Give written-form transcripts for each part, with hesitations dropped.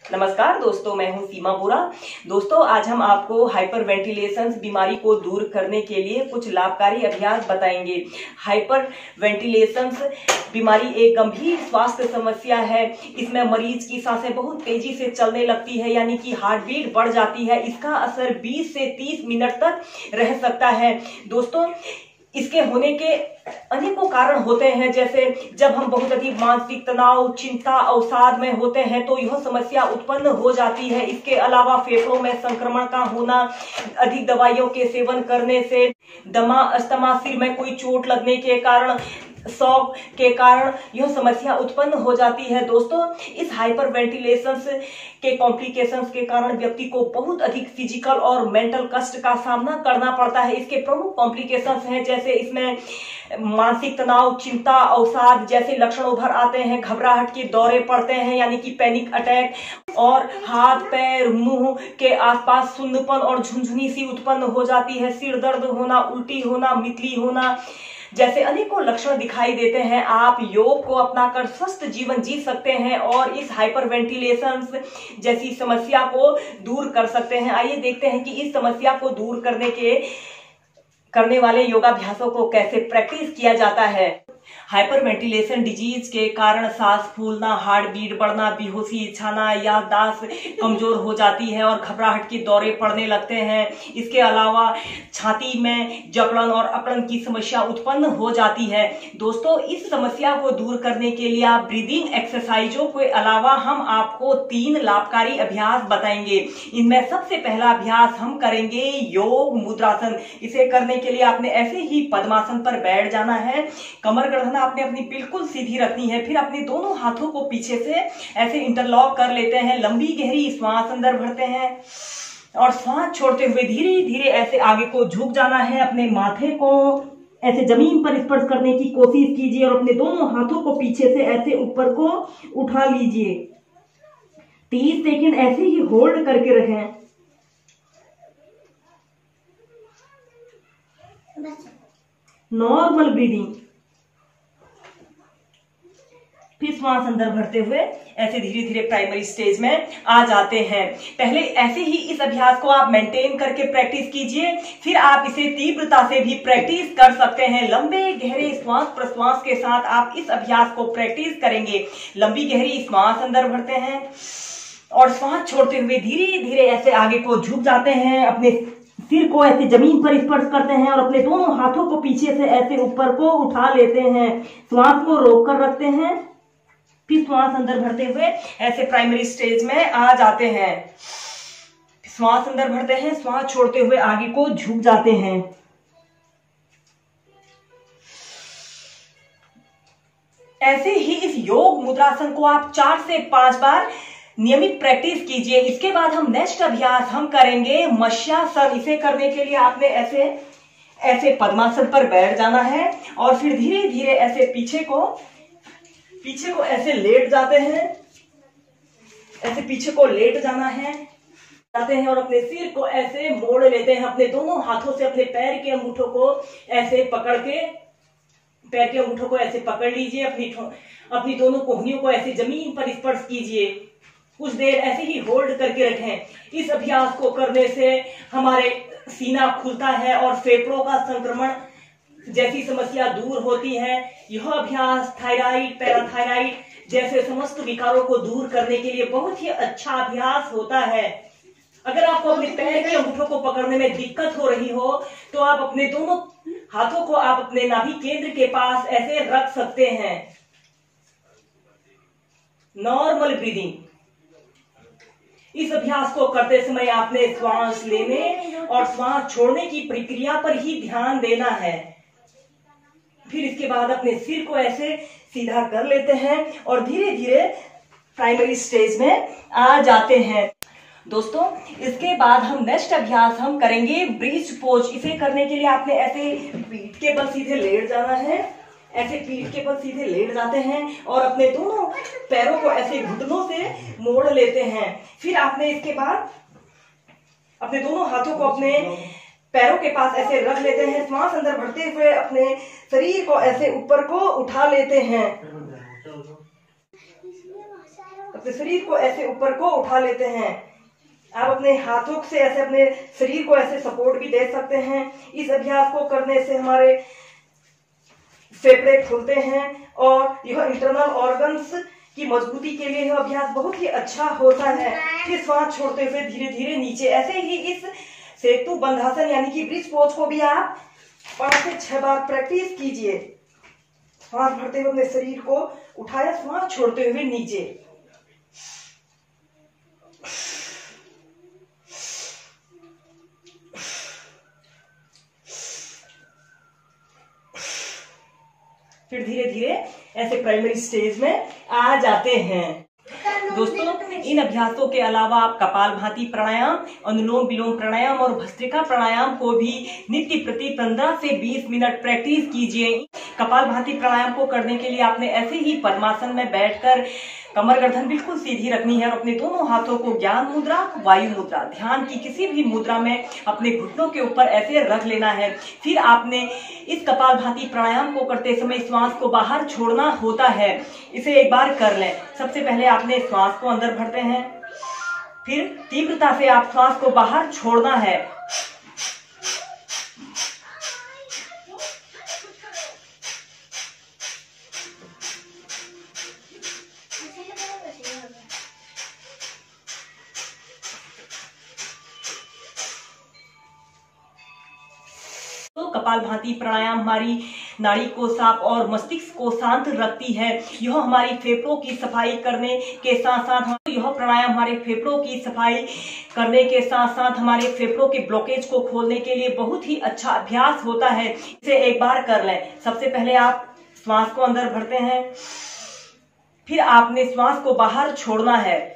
नमस्कार दोस्तों, मैं हूं सीमा बोरा। दोस्तों, आज हम आपको हाइपर वेंटिलेशन बीमारी को दूर करने के लिए कुछ लाभकारी अभ्यास बताएंगे। हाइपर वेंटिलेशन बीमारी एक गंभीर स्वास्थ्य समस्या है। इसमें मरीज की सांसें बहुत तेजी से चलने लगती है, यानी कि हार्ट बीट बढ़ जाती है। इसका असर 20 से 30 मिनट तक रह सकता है। दोस्तों, इसके होने के अनेकों कारण होते हैं, जैसे जब हम बहुत अधिक मानसिक तनाव, चिंता, अवसाद में होते हैं तो यह समस्या उत्पन्न हो जाती है। इसके अलावा फेफड़ों में संक्रमण का होना, अधिक दवाइयों के सेवन करने से, दमा, अस्थमा, सिर में कोई चोट लगने के कारण, शॉक के कारण यह समस्या उत्पन्न हो जाती है। दोस्तों, इस हाइपर वेंटिलेशन के कॉम्प्लिकेशंस के कारण व्यक्ति को बहुत अधिक फिजिकल और मेंटल कष्ट का सामना करना पड़ता है। इसके प्रमुख कॉम्प्लिकेशंस हैं, जैसे इसमें मानसिक तनाव, चिंता, अवसाद जैसे लक्षण उभर आते हैं। घबराहट के दौरे पड़ते हैं, यानी कि पैनिक अटैक, और हाथ, पैर, मुंह के आसपास सुन्नपन और झुनझुनी सी उत्पन्न हो जाती है। सिर दर्द होना, उल्टी होना, मितली होना जैसे अनेकों लक्षण दिखाई देते हैं। आप योग को अपनाकर स्वस्थ जीवन जी सकते हैं और इस हाइपर वेंटिलेशन जैसी समस्या को दूर कर सकते हैं। आइए देखते हैं कि इस समस्या को दूर करने वाले योगाभ्यासों को कैसे प्रैक्टिस किया जाता है। हाइपर वेंटिलेशन डिजीज के कारण सांस फूलना, हार्ट बीट बढ़ना, बेहोशी छाना, याददाश्त कमजोर हो जाती है और घबराहट के दौरे पड़ने लगते हैं। इसके अलावा छाती में जकड़न और अकड़न की समस्या उत्पन्न हो जाती है। दोस्तों, इस समस्या को दूर करने के लिए आप ब्रीदिंग एक्सरसाइजों के अलावा हम आपको 3 लाभकारी अभ्यास बताएंगे। इनमें सबसे पहला अभ्यास हम करेंगे योग मुद्रासन। इसे करने के लिए आपने ऐसे ही पद्मासन पर बैठ जाना है। कमर गर्दन आपने अपनी बिल्कुल सीधी रखनी है। फिर अपने दोनों हाथों को पीछे से ऐसे इंटरलॉक कर लेते हैं। लंबी गहरी श्वास अंदर भरते हैं और श्वास छोड़ते हुए धीरे धीरे ऐसे आगे को झुक जाना है। अपने माथे को ऐसे जमीन पर स्पर्श करने की कोशिश कीजिए और अपने दोनों हाथों को पीछे से ऐसे ऊपर को उठा लीजिए। 30 सेकंड ऐसे ही होल्ड करके रखें। Normal breathing. फिर श्वास अंदर भरते हुए ऐसे धीरे धीरे प्राइमरी स्टेज में आ जाते हैं। पहले ऐसे ही इस अभ्यास को आप मेंटेन करके प्रैक्टिस कीजिए, फिर आप इसे तीव्रता से भी प्रैक्टिस कर सकते हैं। लंबे गहरे श्वास प्रश्वास के साथ आप इस अभ्यास को प्रैक्टिस करेंगे। लंबी गहरी श्वास अंदर भरते हैं और श्वास छोड़ते हुए धीरे धीरे ऐसे आगे को झुक जाते हैं। अपने सिर को ऐसे जमीन पर स्पर्श करते हैं और अपने दोनों हाथों को पीछे से ऐसे ऊपर को उठा लेते हैं। श्वास को रोक कर रखते हैं। फिर श्वास अंदर भरते हुए ऐसे प्राइमरी स्टेज में आ जाते हैं। श्वास अंदर भरते हैं, श्वास छोड़ते हुए आगे को झुक जाते हैं। ऐसे ही इस योग मुद्रासन को आप 4 से 5 बार नियमित प्रैक्टिस कीजिए। इसके बाद हम नेक्स्ट अभ्यास हम करेंगे मत्स्यासन। इसे करने के लिए आपने ऐसे पद्मासन पर बैठ जाना है और फिर धीरे धीरे ऐसे पीछे को ऐसे लेट जाते हैं। ऐसे पीछे को लेट जाना है जाते हैं और अपने सिर को ऐसे मोड़ लेते हैं। अपने दोनों हाथों से अपने पैर के अंगूठों को ऐसे पकड़ के, पैर के अंगूठों को ऐसे पकड़ लीजिए। अपनी दोनों कोहनियों को ऐसे जमीन पर स्पर्श कीजिए। कुछ देर ऐसे ही होल्ड करके रखें। इस अभ्यास को करने से हमारे सीना खुलता है और फेफड़ों का संक्रमण जैसी समस्या दूर होती है। यह अभ्यास थायराइड, पैराथायराइड जैसे समस्त विकारों को दूर करने के लिए बहुत ही अच्छा अभ्यास होता है। अगर आपको अपने पैर के अंगूठों को पकड़ने में दिक्कत हो रही हो तो आप अपने दोनों हाथों को आप अपने नाभि केंद्र के पास ऐसे रख सकते हैं। Normal breathing. इस अभ्यास को करते समय आपने श्वास लेने और श्वास छोड़ने की प्रक्रिया पर ही ध्यान देना है। फिर इसके बाद अपने सिर को ऐसे सीधा कर लेते हैं और धीरे धीरे प्राइमरी स्टेज में आ जाते हैं। दोस्तों, इसके बाद हम नेक्स्ट अभ्यास हम करेंगे ब्रिज पोज। इसे करने के लिए आपने ऐसे पीठ के बल सीधे लेट जाना है। ऐसे पीठ के बल सीधे लेट जाते हैं और अपने दोनों पैरों को ऐसे घुटनों से मोड़ लेते हैं। फिर आपने इसके बाद अपने दोनों हाथों को अपने पैरों के पास ऐसे रख लेते हैं। श्वास अंदर भरते हुए अपने शरीर को ऐसे ऊपर को उठा लेते हैं। अपने शरीर को ऐसे ऊपर को उठा लेते हैं। आप अपने हाथों से ऐसे अपने शरीर को ऐसे सपोर्ट भी दे सकते हैं। इस अभ्यास को करने से हमारे फेफड़े खुलते हैं और यह इंटरनल ऑर्गन्स की मजबूती के लिए यह अभ्यास बहुत ही अच्छा होता है। फिर श्वास छोड़ते हुए धीरे धीरे नीचे। ऐसे ही इस सेतु बंधासन यानी कि ब्रिज पोज को भी आप 5 से 6 बार प्रैक्टिस कीजिए। श्वास भरते हुए अपने शरीर को उठाया, श्वास छोड़ते हुए नीचे। फिर धीरे धीरे ऐसे प्राइमरी स्टेज में आ जाते हैं। दोस्तों, इन अभ्यासों के अलावा आप कपालभाति प्राणायाम, अनुलोम विलोम प्राणायाम और भस्त्रिका प्राणायाम को भी नित्य प्रति 15 से 20 मिनट प्रैक्टिस कीजिए। कपालभाति प्राणायाम को करने के लिए आपने ऐसे ही पद्मासन में बैठकर कमर गर्दन बिल्कुल सीधी रखनी है और अपने दोनों हाथों को ज्ञान मुद्रा, वायु मुद्रा, ध्यान की किसी भी मुद्रा में अपने घुटनों के ऊपर ऐसे रख लेना है। फिर आपने इस कपालभाति प्राणायाम को करते समय श्वास को बाहर छोड़ना होता है। इसे एक बार कर लें। सबसे पहले आपने श्वास को अंदर भरते हैं, फिर तीव्रता से आप श्वास को बाहर छोड़ना है। तो कपालभाति प्राणायाम हमारी नाड़ी को साफ और मस्तिष्क को शांत रखती है। यह हमारी फेफड़ों की सफाई करने के साथ साथ हमारे फेफड़ों के ब्लॉकेज को खोलने के लिए बहुत ही अच्छा अभ्यास होता है। इसे एक बार कर लें। सबसे पहले आप श्वास को अंदर भरते हैं, फिर आपने श्वास को बाहर छोड़ना है।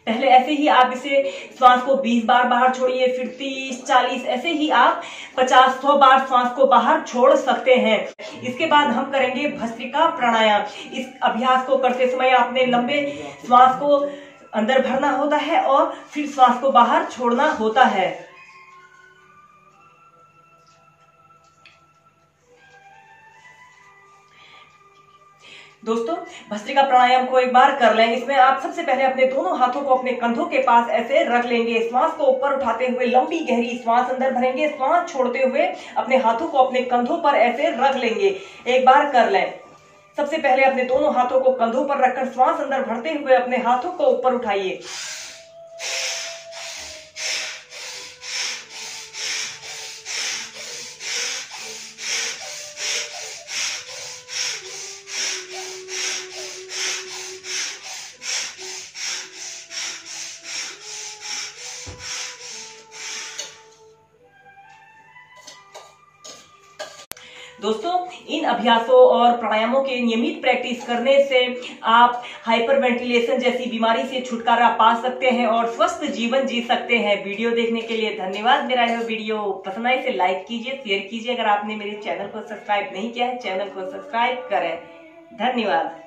पहले ऐसे ही आप इसे श्वास को 20 बार बाहर छोड़िए, फिर 30, 40, ऐसे ही आप 50-100 बार श्वास को बाहर छोड़ सकते हैं। इसके बाद हम करेंगे भस्त्रिका प्राणायाम। इस अभ्यास को करते समय आपने लंबे श्वास को अंदर भरना होता है और फिर श्वास को बाहर छोड़ना होता है। दोस्तों, भस्त्रिका प्राणायाम को एक बार कर लें। इसमें आप सबसे पहले अपने दोनों हाथों को अपने कंधों के पास ऐसे रख लेंगे। श्वास को ऊपर उठाते हुए लंबी गहरी श्वास अंदर भरेंगे। श्वास छोड़ते हुए अपने हाथों को अपने कंधों पर ऐसे रख लेंगे। एक बार कर लें। सबसे पहले अपने दोनों हाथों को कंधों पर रखकर श्वास अंदर भरते हुए अपने हाथों को ऊपर उठाइए। दोस्तों, इन अभ्यासों और प्राणायामों के नियमित प्रैक्टिस करने से आप हाइपरवेंटिलेशन जैसी बीमारी से छुटकारा पा सकते हैं और स्वस्थ जीवन जी सकते हैं। वीडियो देखने के लिए धन्यवाद। मेरा यह वीडियो पसंद आए इसे लाइक कीजिए, शेयर कीजिए। अगर आपने मेरे चैनल को सब्सक्राइब नहीं किया है, चैनल को सब्सक्राइब करें। धन्यवाद।